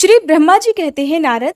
श्री ब्रह्मा जी कहते हैं, नारद,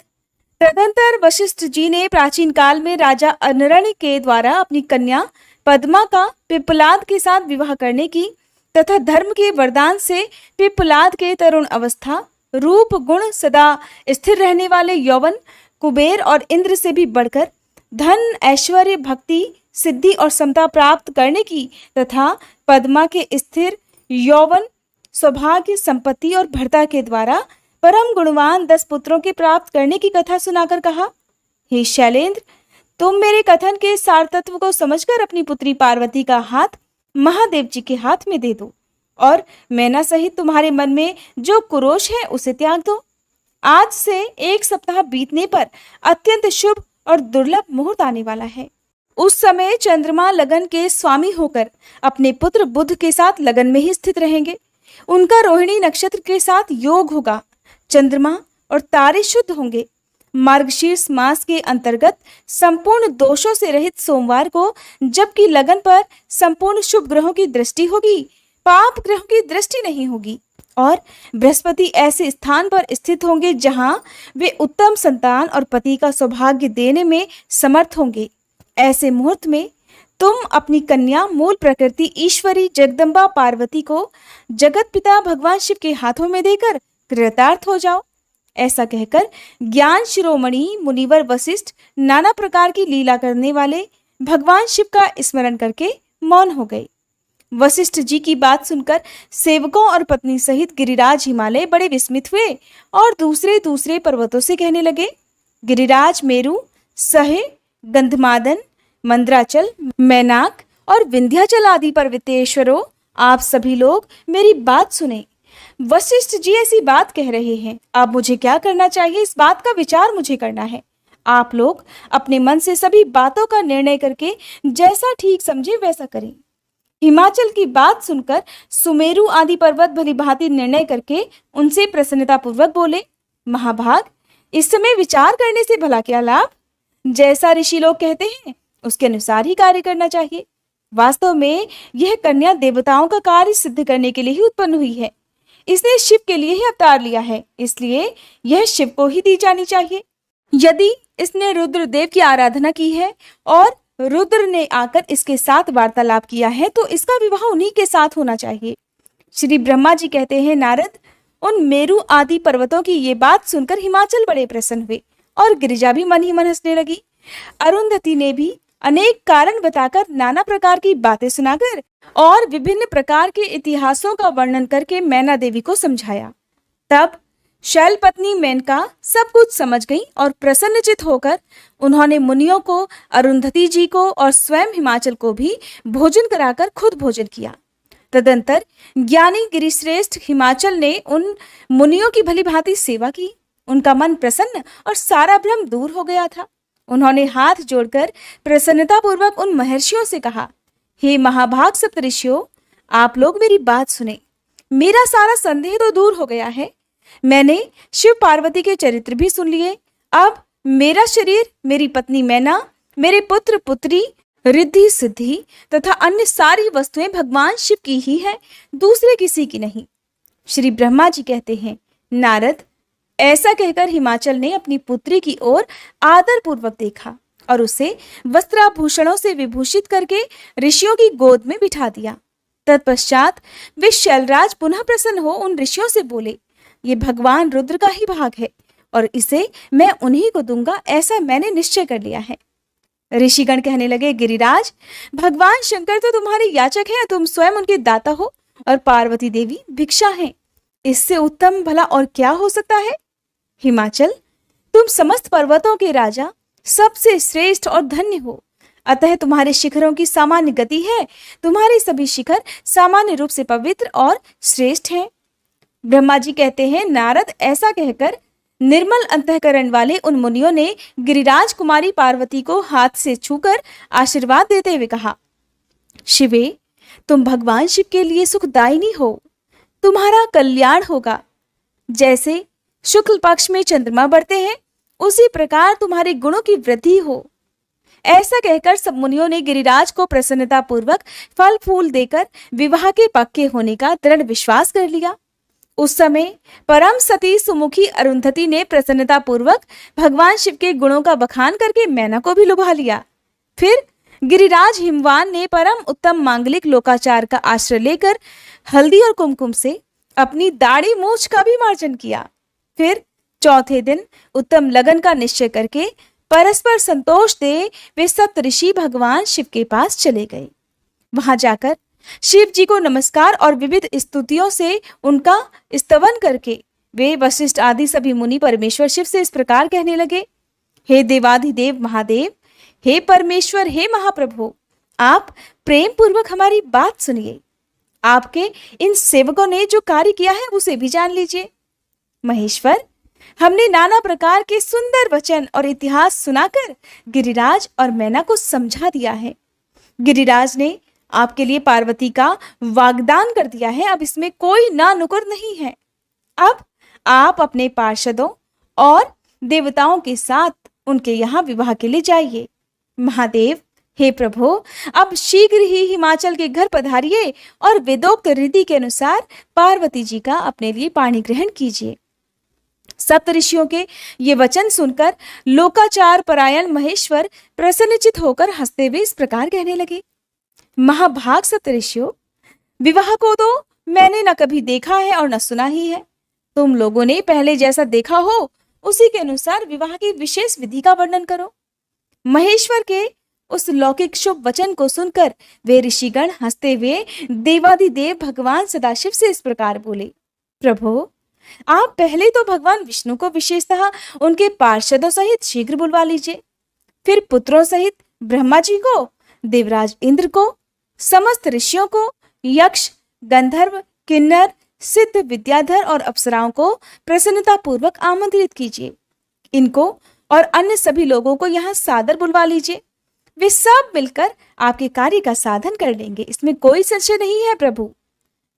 तदंतर वशिष्ठ जी ने प्राचीन काल में राजा अनरण्य के द्वारा अपनी कन्या पद्मा का पिप्पलाद के साथ विवाह करने की तथा धर्म के वरदान से पिप्पलाद के तरुण अवस्था, रूप, गुण, सदा स्थिर रहने वाले यौवन, कुबेर और इंद्र से भी बढ़कर धन, ऐश्वर्य, भक्ति, सिद्धि और समता प्राप्त करने की तथा पद्मा के स्थिर यौवन, सौभाग्य, संपत्ति और भरता के द्वारा परम गुणवान 10 पुत्रों के प्राप्त करने की कथा सुनाकर कहा, हे शैलेंद्र, तुम मेरे कथन के सार तत्व को समझकर अपनी पुत्री पार्वती का हाथ महादेव जी के हाथ में दे दो और मैना सहित तुम्हारे मन में जो कुरोष है उसे त्याग दो। आज से 1 सप्ताह बीतने पर अत्यंत शुभ और दुर्लभ मुहूर्त आने वाला है। उस समय चंद्रमा लगन के स्वामी होकर अपने पुत्र बुध के साथ लगन में ही स्थित रहेंगे। उनका रोहिणी नक्षत्र के साथ योग होगा। चंद्रमा और तारे शुद्ध होंगे। मार्गशीर्ष मास के अंतर्गत संपूर्ण दोषों से रहित सोमवार को, जबकि लगन पर संपूर्ण शुभ ग्रहों की दृष्टि होगी, पाप ग्रहों की दृष्टि नहीं होगी और बृहस्पति ऐसे स्थान पर स्थित होंगे जहां वे उत्तम संतान और पति का सौभाग्य देने में समर्थ होंगे। ऐसे मुहूर्त में तुम अपनी कन्या मूल प्रकृति ईश्वरी जगदम्बा पार्वती को जगत पिता भगवान शिव के हाथों में देकर कृतार्थ हो जाओ। ऐसा कहकर ज्ञान शिरोमणि मुनिवर वशिष्ठ नाना प्रकार की लीला करने वाले भगवान शिव का स्मरण करके मौन हो गए। वशिष्ठ जी की बात सुनकर सेवकों और पत्नी सहित गिरिराज हिमालय बड़े विस्मित हुए और दूसरे दूसरे पर्वतों से कहने लगे, गिरिराज मेरु, सहे, गंधमादन, मंद्राचल, मैनाक और विंध्याचल आदि पर्वतेश्वरों, आप सभी लोग मेरी बात सुने। वशिष्ठ जी ऐसी बात कह रहे हैं, अब मुझे क्या करना चाहिए, इस बात का विचार मुझे करना है। आप लोग अपने मन से सभी बातों का निर्णय करके जैसा ठीक समझे वैसा करें। हिमाचल की बात सुनकर सुमेरु आदि पर्वत भली भांति निर्णय करके उनसे प्रसन्नता पूर्वक बोले, महाभाग, इस समय विचार करने से भला क्या लाभ। जैसा ऋषि लोग कहते हैं उसके अनुसार ही कार्य करना चाहिए। वास्तव में यह कन्या देवताओं का कार्य सिद्ध करने के लिए ही उत्पन्न हुई है। इसने शिव के लिए ही अवतार लिया है, इसलिए यह शिव को ही दी जानी चाहिए। यदि इसने रुद्रदेव की आराधना की है और रुद्र ने आकर इसके साथ वार्तालाप किया है तो इसका विवाह उन्हीं के साथ होना चाहिए। श्री ब्रह्मा जी कहते हैं, नारद, उन मेरु आदि पर्वतों की ये बात सुनकर हिमाचल बड़े प्रसन्न हुए और गिरिजा भी मन ही मन हंसने लगी। अरुंधति ने भी अनेक कारण बताकर, नाना प्रकार की बातें सुनाकर और विभिन्न प्रकार के इतिहासों का वर्णन करके मैना देवी को समझाया। तब शैल पत्नी मेनका सब कुछ समझ गई और प्रसन्नचित होकर उन्होंने मुनियों को, अरुंधति जी को और स्वयं हिमाचल को भी भोजन कराकर खुद भोजन किया। तदंतर ज्ञानी गिरिश्रेष्ठ हिमाचल ने उन मुनियों की भली भांति सेवा की। उनका मन प्रसन्न और सारा भ्रम दूर हो गया था। उन्होंने हाथ जोड़कर प्रसन्नता पूर्वक उन महर्षियों से कहा, हे महाभाग सप्तऋषियों, आप लोग मेरी बात सुने। मेरा सारा संदेह तो दूर हो गया है। मैंने शिव पार्वती के चरित्र भी सुन लिए। अब मेरा शरीर, मेरी पत्नी मैना, मेरे पुत्र पुत्री, रिद्धि सिद्धि तथा अन्य सारी वस्तुएं भगवान शिव की ही है, दूसरे किसी की नहीं। श्री ब्रह्मा जी कहते हैं, नारद, ऐसा कहकर हिमाचल ने अपनी पुत्री की ओर आदर पूर्वक देखा और उसे वस्त्राभूषणों से विभूषित करके ऋषियों की गोद में बिठा दिया। तत्पश्चात वे शैलराज पुनः प्रसन्न हो उन ऋषियों से बोले, ये भगवान रुद्र का ही भाग है और इसे मैं उन्हीं को दूंगा, ऐसा मैंने निश्चय कर लिया है। ऋषिगण कहने लगे, गिरिराज, भगवान शंकर तो तुम्हारे याचक हैं, तुम स्वयं उनके दाता हो और पार्वती देवी भिक्षा हैं। इससे उत्तम भला और क्या हो सकता है। हिमाचल, तुम समस्त पर्वतों के राजा, सबसे श्रेष्ठ और धन्य हो, अतः तुम्हारे शिखरों की सामान्य गति है। तुम्हारे सभी शिखर सामान्य रूप से पवित्र और श्रेष्ठ हैं। ब्रह्मा जी कहते हैं, नारद, ऐसा कहकर निर्मल अंतःकरण वाले उन मुनियों ने गिरिराज कुमारी पार्वती को हाथ से छूकर आशीर्वाद देते हुए कहा, शिवे, तुम भगवान शिव के लिए सुखदायिनी हो, तुम्हारा कल्याण होगा। जैसे शुक्ल पक्ष में चंद्रमा बढ़ते हैं, उसी प्रकार तुम्हारे गुणों की वृद्धि हो। ऐसा कहकर सब मुनियों ने गिरिराज को प्रसन्नता पूर्वक फल फूल देकर विवाह के पक्के होने का दृढ़ विश्वास कर लिया। उस समय परम सती सुमुखी अरुंधति ने प्रसन्नता पूर्वक भगवान शिव के गुणों का बखान करके मैना को भी लुभा लिया। फिर गिरिराज हिमवान ने परम उत्तम मांगलिक लोकाचार का आश्रय लेकर हल्दी और कुमकुम से अपनी दाढ़ी मूछ का भी मार्जन किया। फिर चौथे दिन उत्तम लगन का निश्चय करके परस्पर संतोष दे वे सप्त ऋषि भगवान शिव के पास चले गए। वहां जाकर शिव जी को नमस्कार और विविध स्तुतियों से उनका स्तवन करके वे वशिष्ठ आदि सभी मुनि परमेश्वर शिव से इस प्रकार कहने लगे, हे देवाधिदेव महादेव, हे परमेश्वर, हे महाप्रभु, आप प्रेम पूर्वक हमारी बात सुनिए। आपके इन सेवकों ने जो कार्य किया है उसे भी जान लीजिए। महेश्वर, हमने नाना प्रकार के सुंदर वचन और इतिहास सुनाकर गिरिराज और मैना को समझा दिया है। गिरिराज ने आपके लिए पार्वती का वाग्दान कर दिया है, अब इसमें कोई ना नुकुर नहीं है। अब आप अपने पार्षदों और देवताओं के साथ उनके यहाँ विवाह के लिए जाइए। महादेव, हे प्रभु, अब शीघ्र ही हिमाचल के घर पधारिए और वेदोक्त रीति के अनुसार पार्वती जी का अपने लिए पाणी ग्रहण कीजिए। सप्त ऋषियों के ये वचन सुनकर लोकाचार परायण महेश्वर प्रसन्नचित होकर हंसते हुए इस प्रकार कहने लगे, महाभाग सप्त ऋषियों, विवाह को तो मैंने न कभी देखा है और न सुना ही है। तुम लोगों ने पहले जैसा देखा हो उसी के अनुसार विवाह की विशेष विधि का वर्णन करो। महेश्वर के उस लौकिक शुभ वचन को सुनकर वे ऋषिगण हंसते हुए देवाधिदेव भगवान सदाशिव से इस प्रकार बोले, प्रभु, आप पहले तो भगवान विष्णु को विशेषतः उनके पार्षदों सहित शीघ्र बुलवा लीजिए। फिर पुत्रों सहित ब्रह्मा जी को, देवराज इंद्र को, समस्त ऋषियों को, यक्ष, गंधर्व, किन्नर, सिद्ध, विद्याधर और अप्सराओं को प्रसन्नता पूर्वक आमंत्रित कीजिए। इनको और अन्य सभी लोगों को यहाँ सादर बुलवा लीजिए। वे सब मिलकर आपके कार्य का साधन कर लेंगे, इसमें कोई संशय नहीं है प्रभु।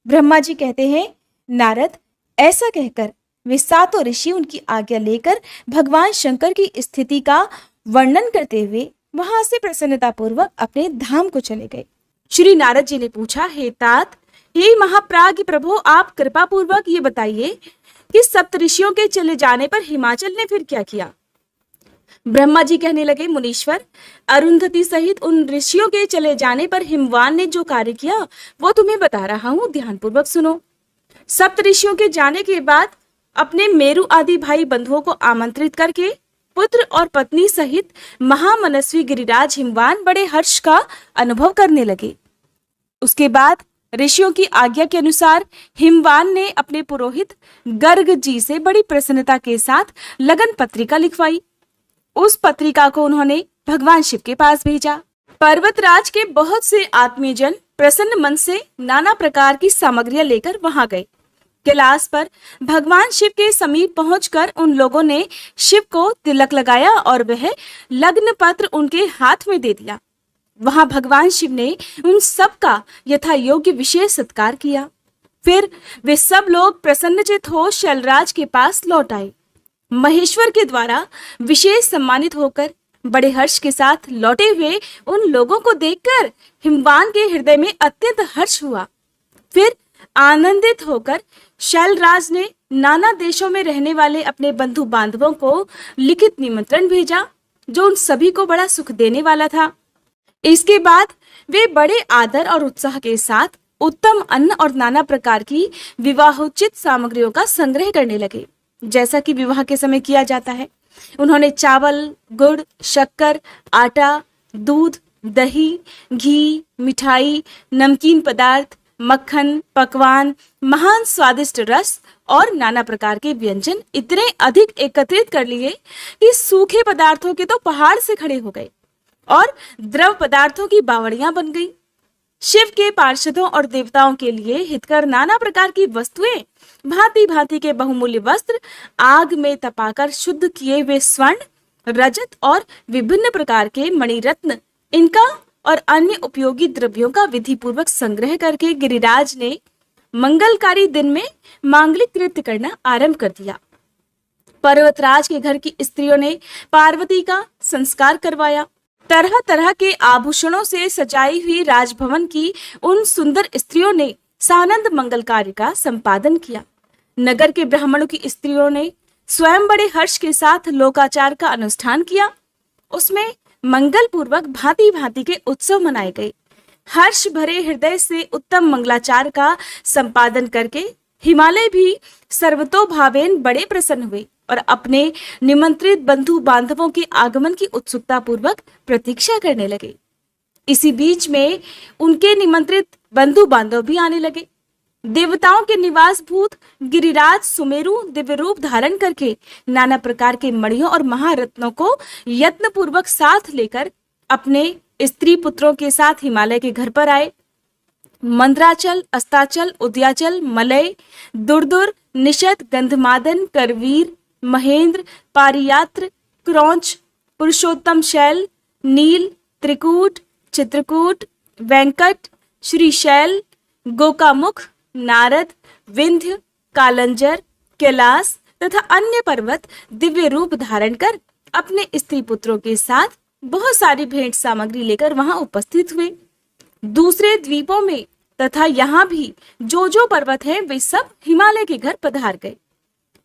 ब्रह्मा जी कहते हैं, नारद, ऐसा कहकर वे सातों ऋषि उनकी आज्ञा लेकर भगवान शंकर की स्थिति का वर्णन करते हुए वहां से प्रसन्नता पूर्वक अपने धाम को चले गए। श्री नारद जी ने पूछा, हे तात, हे महाप्राज्ञ प्रभु, आप कृपा पूर्वक ये बताइए कि सप्त ऋषियों के चले जाने पर हिमाचल ने फिर क्या किया? ब्रह्मा जी कहने लगे, मुनीश्वर, अरुंधति सहित उन ऋषियों के चले जाने पर हिमवान ने जो कार्य किया वो तुम्हें बता रहा हूँ, ध्यान पूर्वक सुनो। सप्त ऋषियों के जाने के बाद अपने मेरु आदि भाई बंधुओं को आमंत्रित करके पुत्र और पत्नी सहित महामनस्वी गिरिराज हिमवान बड़े हर्ष का अनुभव करने लगे। उसके बाद ऋषियों की आज्ञा के अनुसार हिमवान ने अपने पुरोहित गर्ग जी से बड़ी प्रसन्नता के साथ लगन पत्रिका लिखवाई। उस पत्रिका को उन्होंने भगवान शिव के पास भेजा। पर्वतराज के बहुत से आत्मीयजन प्रसन्न मन से नाना प्रकार की सामग्रियां लेकर वहां गए। कैलाश पर भगवान शिव के समीप पहुंचकर उन लोगों ने शिव को तिलक लगाया और वह लग्न पत्र उनके हाथ में दे दिया। वहां भगवान शिव ने उन सब का यथा योग्य विशेष सत्कार किया। फिर वे सब लोग प्रसन्नचित हो शैलराज के पास लौट आए। महेश्वर के द्वारा विशेष सम्मानित होकर बड़े हर्ष के साथ लौटे हुए उन लोगों को देखकर हिमवान के हृदय में अत्यंत हर्ष हुआ। फिर आनंदित होकर शैलराज ने नाना देशों में रहने वाले अपने बंधु बांधवों को लिखित निमंत्रण भेजा, जो उन सभी को बड़ा सुख देने वाला था। इसके बाद वे बड़े आदर और उत्साह के साथ उत्तम अन्न और नाना प्रकार की विवाहोचित सामग्रियों का संग्रह करने लगे, जैसा कि विवाह के समय किया जाता है। उन्होंने चावल, गुड़, शक्कर, आटा, दूध, दही, घी, मिठाई, नमकीन पदार्थ, मक्खन, पकवान, महान स्वादिष्ट रस और नाना प्रकार के व्यंजन इतने अधिक एकत्रित कर लिए कि सूखे पदार्थों के तो पहाड़ से खड़े हो गए और द्रव पदार्थों की बावड़ियां बन गई। शिव के पार्षदों और देवताओं के लिए हितकर नाना प्रकार की वस्तुएं, भांति भांति के बहुमूल्य वस्त्र, आग में तपाकर शुद्ध किए हुए स्वर्ण, रजत और विभिन्न प्रकार के मणिरत्न, इनका और अन्य उपयोगी द्रव्यों का विधि पूर्वक संग्रह करके गिरिराज ने मंगलकारी दिन में मांगलिक कृत्य करना आरंभ कर दिया। पर्वतराज के घर की स्त्रियों ने पार्वती का संस्कार करवाया। तरह तरह के आभूषणों से सजाई हुई राजभवन की उन सुंदर स्त्रियों ने सानंद मंगल कार्य का संपादन किया। नगर के ब्राह्मणों की स्त्रियों ने स्वयं बड़े हर्ष के साथ लोकाचार का अनुष्ठान किया। उसमें मंगल पूर्वक भांति भांति के उत्सव मनाए गए। हर्ष भरे हृदय से उत्तम मंगलाचार का संपादन करके हिमालय भी सर्वतोभावेन बड़े प्रसन्न हुए और अपने निमंत्रित बंधु बांधवों के आगमन की उत्सुकता पूर्वक प्रतीक्षा करने लगे। इसी बीच में उनके निमंत्रित बंधु बांधव भी आने लगे। देवताओं के निवास भूत गिरिराज सुमेरु दिव्य रूप धारण करके नाना प्रकार के मणियों और महारत्नों को यत्न पूर्वक साथ लेकर अपने स्त्री पुत्रों के साथ हिमालय के घर पर आए। मंद्राचल, अस्ताचल, उदयाचल, मलय, दुर्दुर, निषद, गंधमादन, करवीर, महेंद्र, पारियात्र, क्रौंच, पुरुषोत्तम शैल, नील, त्रिकूट, चित्रकूट, वेंकट, श्रीशैल, गोकामुख, नारद, विंध्य, कालंजर, कैलाश तथा अन्य पर्वत दिव्य रूप धारण कर अपने स्त्री पुत्रों के साथ बहुत सारी भेंट सामग्री लेकर वहां उपस्थित हुए। दूसरे द्वीपों में तथा यहाँ भी जो जो पर्वत हैं वे सब हिमालय के घर पधार गए।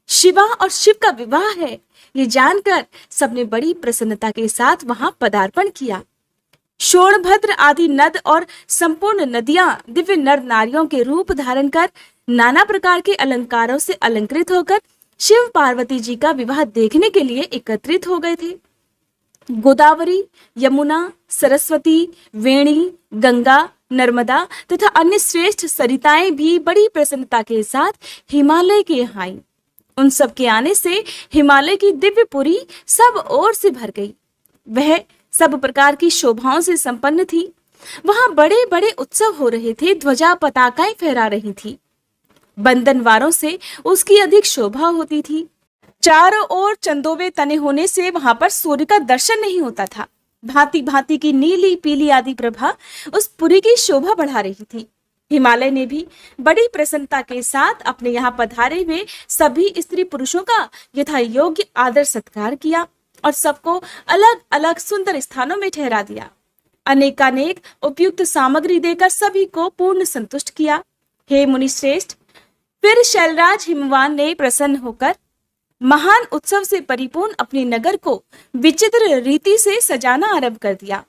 शिवा और शिव का विवाह है ये जानकर सबने बड़ी प्रसन्नता के साथ वहां पदार्पण किया। शोणभद्र आदि नद और संपूर्ण नदियां दिव्य नर नारियों के रूप धारण कर नाना प्रकार के अलंकारों से अलंकृत होकर शिव पार्वती जी का विवाह देखने के लिए एकत्रित हो गए थे। गोदावरी, यमुना, सरस्वती, वेणी, गंगा, नर्मदा तथा अन्य श्रेष्ठ सरिताएं भी बड़ी प्रसन्नता के साथ हिमालय के यहाँ आईं। उन सब के आने से हिमालय की दिव्यपुरी सब ओर से भर गई। वह सब प्रकार की शोभाओं से संपन्न थी। वहां बड़े बड़े उत्सव हो रहे थे, ध्वजा पताकाएं फहरा रही थी। बंधनवारों से उसकी अधिक शोभा होती थी। चारों ओर चंदोवे तने होने से वहां पर सूर्य का दर्शन नहीं होता था। भांति भांति की नीली पीली आदि प्रभा उस पुरी की शोभा बढ़ा रही थी। हिमालय ने भी बड़ी प्रसन्नता के साथ अपने यहाँ पधारे हुए सभी स्त्री पुरुषों का यथा योग्य आदर सत्कार किया और सबको अलग अलग सुंदर स्थानों में ठहरा दिया। अनेकानेक उपयुक्त सामग्री देकर सभी को पूर्ण संतुष्ट किया। हे मुनि श्रेष्ठ, फिर शैलराज हिमवान ने प्रसन्न होकर महान उत्सव से परिपूर्ण अपने नगर को विचित्र रीति से सजाना आरंभ कर दिया।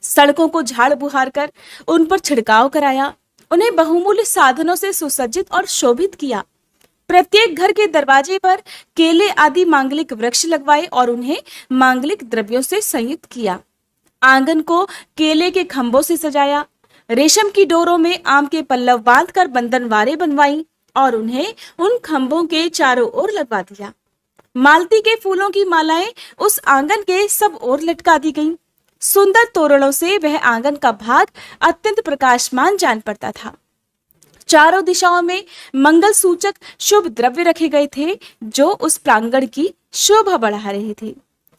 सड़कों को झाड़ बुहार कर उन पर छिड़काव कराया, उन्हें बहुमूल्य साधनों से सुसज्जित और शोभित किया। प्रत्येक घर के दरवाजे पर केले आदि मांगलिक वृक्ष लगवाए और उन्हें मांगलिक द्रव्यों से संयुक्त किया। आंगन को केले के खंभों से सजाया। रेशम की डोरों में आम के पल्लव बांधकर बंधनवारें बनवाई और उन्हें उन खंभों के चारों ओर लगवा दिया। मालती के फूलों की मालाएं उस आंगन के सब ओर लटका दी गईं। सुंदर तोरणों से वह आंगन का भाग अत्यंत प्रकाशमान जान पड़ता था। चारों दिशाओं में मंगल सूचक शुभ द्रव्य रखे गए थे जो उस प्रांगण की शोभा बढ़ा रहे थे।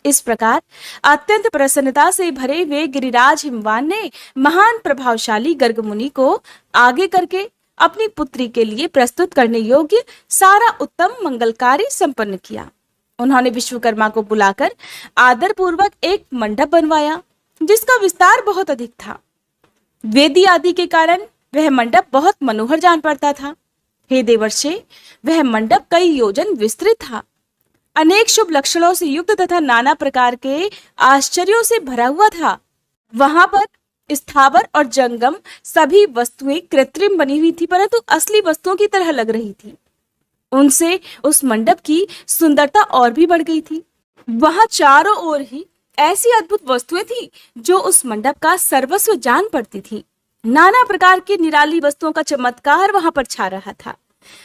इस प्रकार अत्यंत प्रसन्नता से भरे हुए गिरिराज हिमवान ने महान प्रभावशाली गर्ग मुनि को आगे करके अपनी पुत्री के लिए प्रस्तुत करने योग्य सारा उत्तम मंगल कार्य संपन्न किया। उन्होंने विश्वकर्मा को बुलाकर आदर पूर्वक एक मंडप बनवाया जिसका विस्तार बहुत अधिक था। वेदी आदि के कारण वह मंडप बहुत मनोहर जान पड़ता था। हे देवर्षे, वह मंडप कई योजन विस्तृत था। अनेक शुभ लक्षणों से युक्त तथा नाना प्रकार के आश्चर्यों से भरा हुआ था। वहां पर स्थावर और जंगम सभी वस्तुएं कृत्रिम बनी हुई थी, परंतु असली वस्तुओं की तरह लग रही थी। उनसे उस मंडप की सुंदरता और भी बढ़ गई थी। वहां चारों ओर ही ऐसी अद्भुत वस्तुएं थी जो उस मंडप का सर्वस्व जान पड़ती थी। नाना प्रकार की निराली वस्तुओं का चमत्कार वहां पर छा रहा था।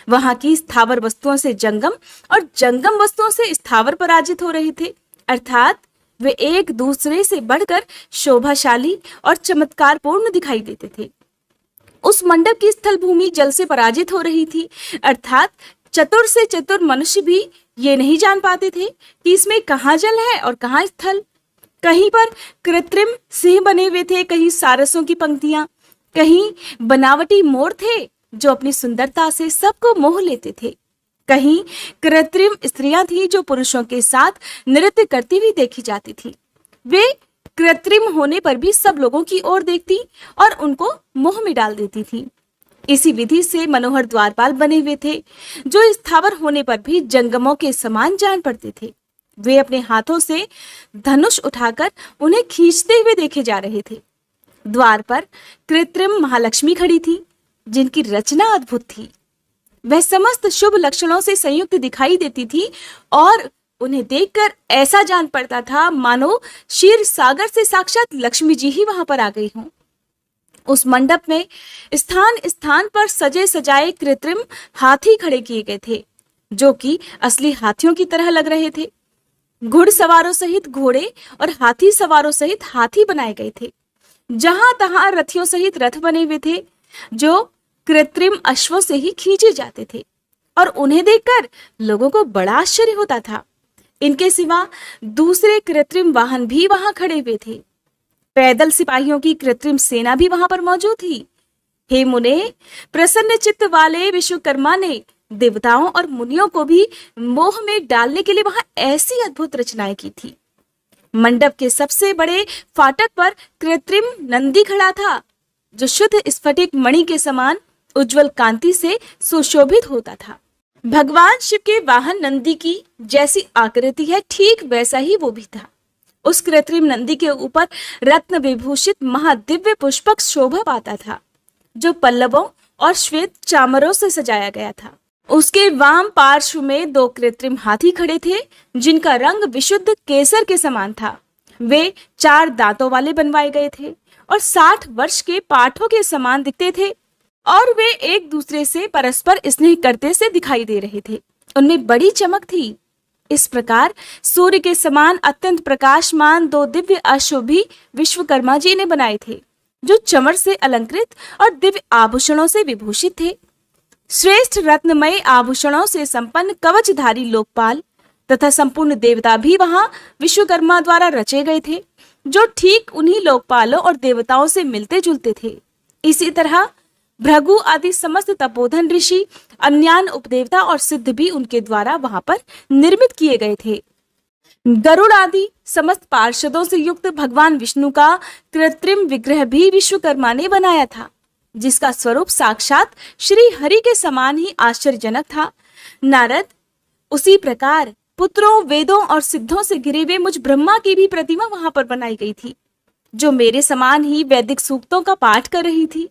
वहां की स्थावर वस्तुओं से जंगम और जंगम वस्तुओं से स्थावर पराजित हो रहे थे, अर्थात वे एक दूसरे से बढ़कर शोभाशाली और चमत्कारपूर्ण दिखाई देते थे। उस मंडप की स्थल भूमि जल से पराजित हो रही थी, अर्थात चतुर से चतुर मनुष्य भी ये नहीं जान पाते थे कि इसमें कहाँ जल है और कहाँ स्थल। कहीं पर कृत्रिम सिंह बने हुए थे, कहीं सारसों की पंक्तियां, कहीं बनावटी मोर थे जो अपनी सुंदरता से सबको मोह लेते थे। कहीं कृत्रिम स्त्रियां थी जो पुरुषों के साथ नृत्य करती हुई देखी जाती थी। वे कृत्रिम होने पर भी सब लोगों की ओर देखती और उनको मोह में डाल देती थी। इसी विधि से मनोहर द्वारपाल बने हुए थे, जो स्थावर होने पर भी जंगमों के समान जान पड़ते थे। वे अपने हाथों से धनुष उठाकर उन्हें खींचते हुए देखे जा रहे थे। द्वार पर कृत्रिम महालक्ष्मी खड़ी थी, जिनकी रचना अद्भुत थी। वह समस्त शुभ लक्षणों से संयुक्त दिखाई देती थी और उन्हें देखकर ऐसा जान पड़ता था मानो क्षीर सागर से साक्षात लक्ष्मी जी ही वहां पर आ गई हों। उस मंडप में स्थान स्थान पर सजे सजाए कृत्रिम हाथी खड़े किए गए थे, जो कि असली हाथियों की तरह लग रहे थे। घुड़सवारों सहित घोड़े और हाथी सवारों सहित हाथी बनाए गए थे। जहां तहां रथियों सहित रथ बने हुए थे, जो कृत्रिम अश्वों से ही खींचे जाते थे, और उन्हें देखकर लोगों को बड़ा आश्चर्य होता था। इनके सिवा दूसरे कृत्रिम वाहन भी वहां खड़े हुए थे। पैदल सिपाहियों की कृत्रिम सेना भी वहां पर मौजूद थी। हे मुने, प्रसन्न चित्त वाले विश्वकर्मा ने देवताओं और मुनियों को भी मोह में डालने के लिए वहां ऐसी अद्भुत रचनाएं की थी। मंडप के सबसे बड़े फाटक पर कृत्रिम नंदी खड़ा था, जो शुद्ध स्फटिक मणि के समान उज्जवल कांति से सुशोभित होता था। भगवान शिव के वाहन नंदी की जैसी आकृति है, ठीक वैसा ही वो भी था। उस कृत्रिम नंदी के ऊपर रत्न विभूषित महादिव्य पुष्पक शोभा पाता था, जो पल्लवों और श्वेत चामरों से सजाया गया था। उसके वाम पार्श्व में 2 कृत्रिम हाथी खड़े थे, जिनका रंग विशुद्ध केसर के समान था। वे 4 दांतों वाले बनवाए गए थे और 60 वर्ष के पाठों के समान दिखते थे, और वे एक दूसरे से परस्पर स्नेह करते से दिखाई दे रहे थे। उनमें बड़ी चमक थी। इस प्रकार सूर्य के समान अत्यंत प्रकाशमान 2 दिव्य अश्व भी विश्वकर्मा जी ने बनाए थे, जो चमर से अलंकृत और दिव्य आभूषणों से विभूषित थे। श्रेष्ठ रत्नमय आभूषणों से संपन्न कवचधारी लोकपाल तथा संपूर्ण देवता भी वहां विश्वकर्मा द्वारा रचे गए थे, जो ठीक उन्हीं लोकपालों और देवताओं से मिलते जुलते थे। इसी तरह भृगु आदि समस्त तपोधन ऋषि, अन्यान उपदेवता और सिद्ध भी उनके द्वारा वहां पर निर्मित किए गए थे। गरुड़ आदि समस्त पार्षदों से युक्त भगवान विष्णु का कृत्रिम विग्रह भी विश्वकर्मा ने बनाया था, जिसका स्वरूप साक्षात श्री हरि के समान ही आश्चर्यजनक था। नारद, उसी प्रकार पुत्रों, वेदों और सिद्धों से घिरे हुए मुझ ब्रह्मा की भी प्रतिमा वहां पर बनाई गई थी, जो मेरे समान ही वैदिक सूक्तों का पाठ कर रही थी।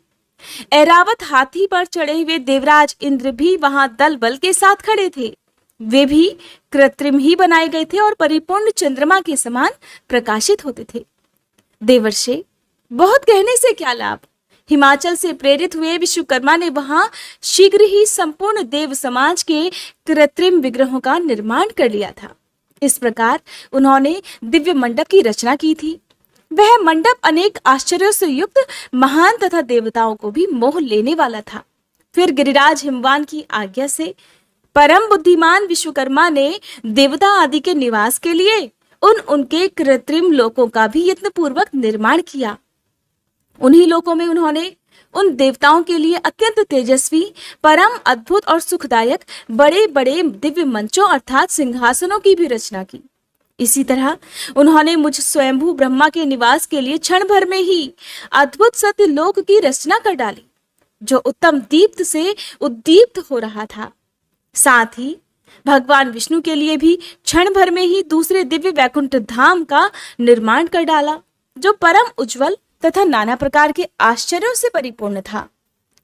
ऐरावत हाथी पर चढ़े हुए देवराज इंद्र भी वहां दल बल के साथ खड़े थे। वे भी कृत्रिम ही बनाए गए थे और परिपूर्ण चंद्रमा के समान प्रकाशित होते थे। देवर्षि, बहुत कहने से क्या लाभ। हिमाचल से प्रेरित हुए विश्वकर्मा ने वहां शीघ्र ही संपूर्ण देव समाज के कृत्रिम विग्रहों का निर्माण कर लिया था। इस प्रकार उन्होंने दिव्य मंडप की रचना की थी। वह मंडप अनेक आश्चर्यों से युक्त महान तथा देवताओं को भी मोह लेने वाला था। फिर गिरिराज हिमवान की आज्ञा से परम बुद्धिमान विश्वकर्मा ने देवता आदि के निवास के लिए उनके कृत्रिम लोकों का भी यत्न पूर्वक निर्माण किया। उन्हीं लोकों में उन्होंने उन देवताओं के लिए अत्यंत तेजस्वी, परम अद्भुत और सुखदायक बड़े बड़े दिव्य मंचों अर्थात सिंहासनों की भी रचना की। इसी तरह उन्होंने मुझ स्वयंभू ब्रह्मा के निवास के लिए क्षण भर में ही अद्भुत सत्य लोक की रचना कर डाली, जो उत्तम दीप्त से उद्दीप्त हो रहा था। साथ ही भगवान विष्णु के लिए भी क्षण भर में ही दूसरे दिव्य वैकुंठ धाम का निर्माण कर डाला, जो परम उज्जवल तथा नाना प्रकार के आश्चर्यों से परिपूर्ण था।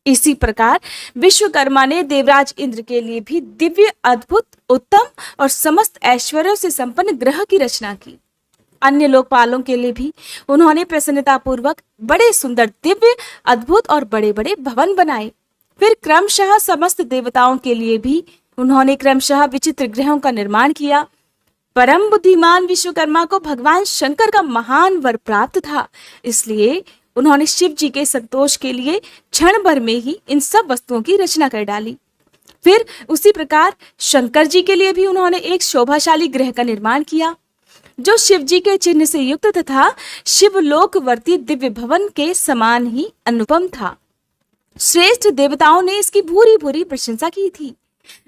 इसी प्रकार विश्वकर्मा ने देवराज इंद्र के लिए भी दिव्य, अद्भुत, उत्तम और समस्त ऐश्वर्यों से संपन्न ग्रह की रचना की। अन्य लोकपालों के लिए भी उन्होंने प्रसन्नता पूर्वक बड़े सुंदर, दिव्य, अद्भुत और बड़े बड़े भवन बनाए। फिर क्रमशः समस्त देवताओं के लिए भी उन्होंने क्रमशः विचित्र गृहों का निर्माण किया। परम बुद्धिमान विश्वकर्मा को भगवान शंकर का महान वर प्राप्त था, इसलिए उन्होंने शिव जी के संतोष के लिए क्षण भर में ही इन सब वस्तुओं की रचना कर डाली। फिर उसी प्रकार शंकर जी के लिए भी उन्होंने एक शोभाशाली गृह का निर्माण किया, जो शिव जी के चिन्ह से युक्त तथा शिवलोकवर्ती दिव्य भवन के समान ही अनुपम था। श्रेष्ठ देवताओं ने इसकी भूरी भूरी प्रशंसा की थी।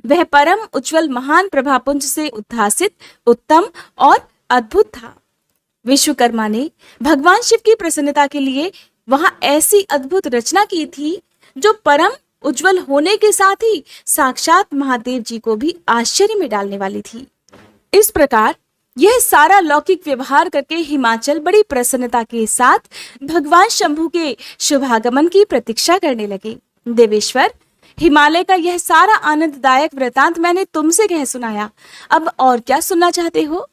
वह परम उज्जवल महान प्रभापुंज से उद्भासित, उत्तम और अद्भुत था। विश्वकर्मा ने भगवान शिव की प्रसन्नता के लिए वहां ऐसी अद्भुत रचना की थी, जो परम उज्जवल होने के साथ ही साक्षात महादेव जी को भी आश्चर्य में डालने वाली थी। इस प्रकार यह सारा लौकिक व्यवहार करके हिमाचल बड़ी प्रसन्नता के साथ भगवान शंभू के शुभागमन की प्रतीक्षा करने लगे। देवेश्वर, हिमालय का यह सारा आनंददायक वृतांत मैंने तुमसे कह सुनाया, अब और क्या सुनना चाहते हो?